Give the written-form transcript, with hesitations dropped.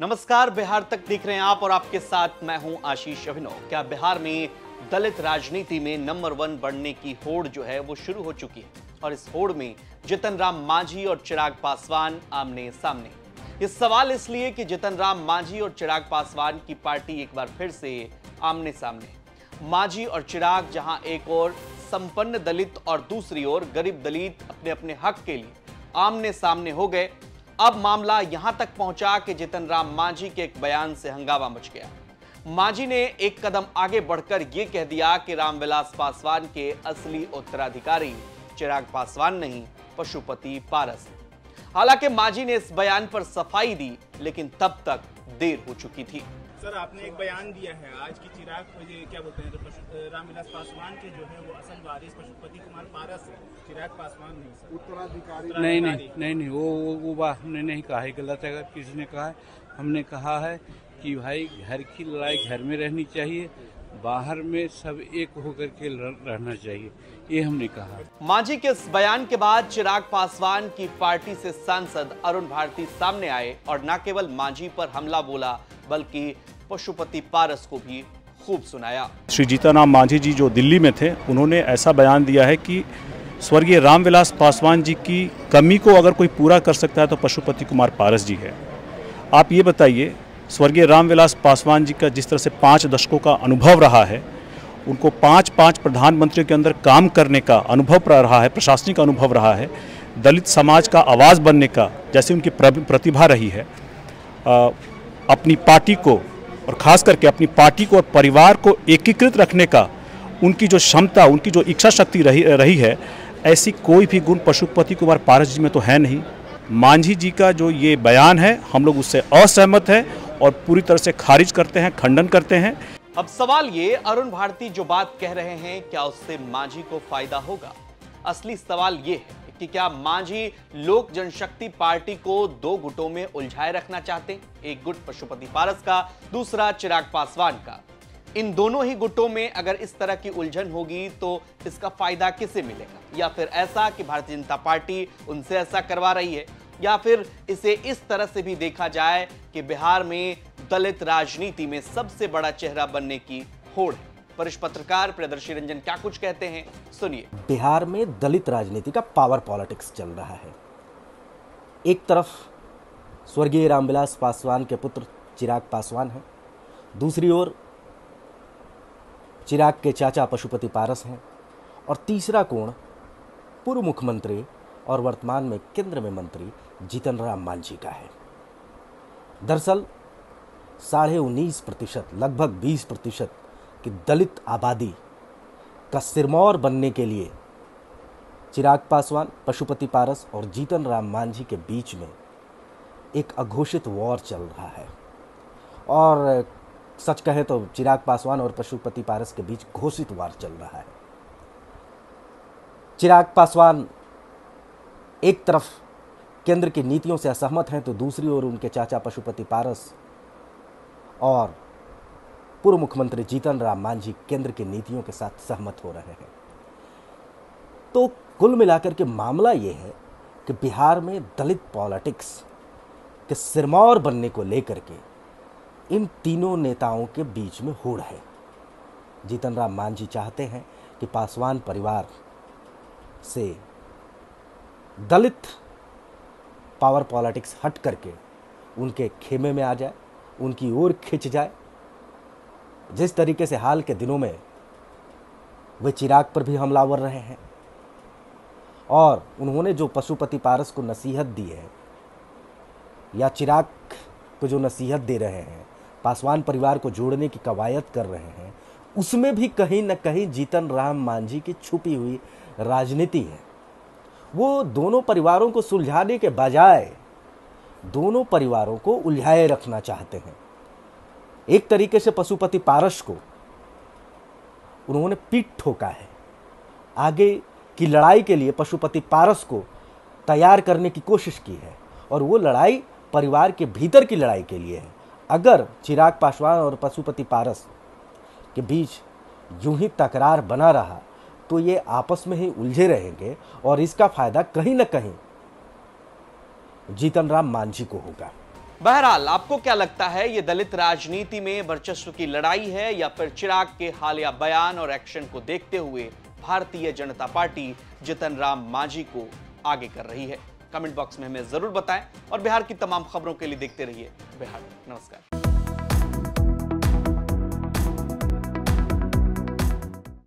नमस्कार, बिहार तक देख रहे हैं आप और आपके साथ मैं हूं आशीष अभिनव। क्या बिहार में दलित राजनीति में नंबर 1 बनने की होड़ जो है वो शुरू हो चुकी है और इस होड़ में जितन राम मांझी और चिराग पासवान आमने सामने। ये सवाल इसलिए कि जितन राम मांझी और चिराग पासवान की पार्टी एक बार फिर से आमने सामने। मांझी और चिराग जहां एक ओर संपन्न दलित और दूसरी ओर गरीब दलित अपने अपने हक के लिए आमने सामने हो गए। अब मामला यहां तक पहुंचा कि जितन राम मांझी के एक बयान से हंगामा मच गया। मांझी ने एक कदम आगे बढ़कर यह कह दिया कि रामविलास पासवान के असली उत्तराधिकारी चिराग पासवान नहीं, पशुपति पारस। हालांकि मांझी ने इस बयान पर सफाई दी, लेकिन तब तक देर हो चुकी थी। सर, आपने एक बयान दिया है आज की चिराग क्या बोलते हैं, तो रामविलास पासवान के जो है वो असल वारिस पशुपति कुमार पारस है, चिराग पासवान नहीं सर, उत्तराधिकारी। नहीं, वो बात हमने नहीं कहा है, गलत है अगर किसी ने कहा है। हमने कहा है कि भाई घर की लड़ाई घर में रहनी चाहिए, बाहर में सब एक होकर के रहना चाहिए, ये हमने कहा। मांझी के इस बयान के बाद चिराग पासवान की पार्टी से सांसद अरुण भारती सामने आए और न केवल मांझी पर हमला बोला बल्कि पशुपति पारस को भी खूब सुनाया। श्री जीतन राम मांझी जी जो दिल्ली में थे, उन्होंने ऐसा बयान दिया है कि स्वर्गीय रामविलास पासवान जी की कमी को अगर कोई पूरा कर सकता है तो पशुपति कुमार पारस जी है। आप ये बताइए, स्वर्गीय रामविलास पासवान जी का जिस तरह से 5 दशकों का अनुभव रहा है, उनको 5 प्रधानमंत्रियों के अंदर काम करने का अनुभव रहा है, प्रशासनिक अनुभव रहा है, दलित समाज का आवाज़ बनने का जैसे उनकी प्रतिभा रही है, अपनी पार्टी को और खास करके अपनी पार्टी को और परिवार को एकीकृत रखने का उनकी जो क्षमता, उनकी जो इच्छा शक्ति रही है, ऐसी कोई भी गुण पशुपति कुमार पारस जी में तो है नहीं। मांझी जी का जो ये बयान है, हम लोग उससे असहमत हैं और पूरी तरह से खारिज करते हैं, खंडन करते हैं। अब सवाल ये, अरुण भारती जो बात कह रहे हैं क्या उससे मांझी को फायदा होगा? असली सवाल ये है कि क्या मांझी लोक जनशक्ति पार्टी को 2 गुटों में उलझाए रखना चाहते हैं, एक गुट पशुपति पारस का, दूसरा चिराग पासवान का। इन दोनों ही गुटों में अगर इस तरह की उलझन होगी तो इसका फायदा किसे मिलेगा? या फिर ऐसा कि भारतीय जनता पार्टी उनसे ऐसा करवा रही है, या फिर इसे इस तरह से भी देखा जाए कि बिहार में दलित राजनीति में सबसे बड़ा चेहरा बनने की होड़ है। वरिष्ठ पत्रकार प्रियदर्शी रंजन क्या कुछ कहते हैं, सुनिए। बिहार में दलित राजनीति का पावर पॉलिटिक्स चल रहा है। एक तरफ स्वर्गीय रामविलास पासवान के पुत्र चिराग पासवान हैं, दूसरी ओर चिराग के चाचा पशुपति पारस हैं, और तीसरा कोण पूर्व मुख्यमंत्री और वर्तमान में केंद्र में मंत्री जीतन राम मांझी का है। दरअसल 19.5% लगभग 20% की दलित आबादी का सिरमौर बनने के लिए चिराग पासवान, पशुपति पारस और जीतन राम मांझी के बीच में एक अघोषित वॉर चल रहा है। और सच कहे तो चिराग पासवान और पशुपति पारस के बीच घोषित वॉर चल रहा है। चिराग पासवान एक तरफ केंद्र की नीतियों से असहमत हैं तो दूसरी ओर उनके चाचा पशुपति पारस और पूर्व मुख्यमंत्री जीतन राम मांझी केंद्र की नीतियों के साथ सहमत हो रहे हैं। तो कुल मिलाकर के मामला यह है कि बिहार में दलित पॉलिटिक्स के सिरमौर बनने को लेकर के इन तीनों नेताओं के बीच में होड़ है। जीतन राम मांझी चाहते हैं कि पासवान परिवार से दलित पावर पॉलिटिक्स हट करके उनके खेमे में आ जाए, उनकी ओर खिंच जाए। जिस तरीके से हाल के दिनों में वे चिराग पर भी हमलावर रहे हैं और उन्होंने जो पशुपति पारस को नसीहत दी है या चिराग को जो नसीहत दे रहे हैं, पासवान परिवार को जोड़ने की कवायद कर रहे हैं, उसमें भी कहीं न कहीं जीतन राम मांझी की छुपी हुई राजनीति है। वो दोनों परिवारों को सुलझाने के बजाय दोनों परिवारों को उलझाए रखना चाहते हैं। एक तरीके से पशुपति पारस को उन्होंने पीठ ठोका है। आगे की लड़ाई के लिए पशुपति पारस को तैयार करने की कोशिश की है और वो लड़ाई परिवार के भीतर की लड़ाई के लिए है। अगर चिराग पासवान और पशुपति पारस के बीच यूं ही तकरार बना रहा तो ये आपस में ही उलझे रहेंगे और इसका फायदा कहीं न कहीं जीतन राम मांझी को होगा। बहरहाल आपको क्या लगता है, ये दलित राजनीति में वर्चस्व की लड़ाई है या फिर चिराग के हालिया बयान और एक्शन को देखते हुए भारतीय जनता पार्टी जितन राम मांझी को आगे कर रही है? कमेंट बॉक्स में हमें जरूर बताएं और बिहार की तमाम खबरों के लिए देखते रहिए बिहार। नमस्कार।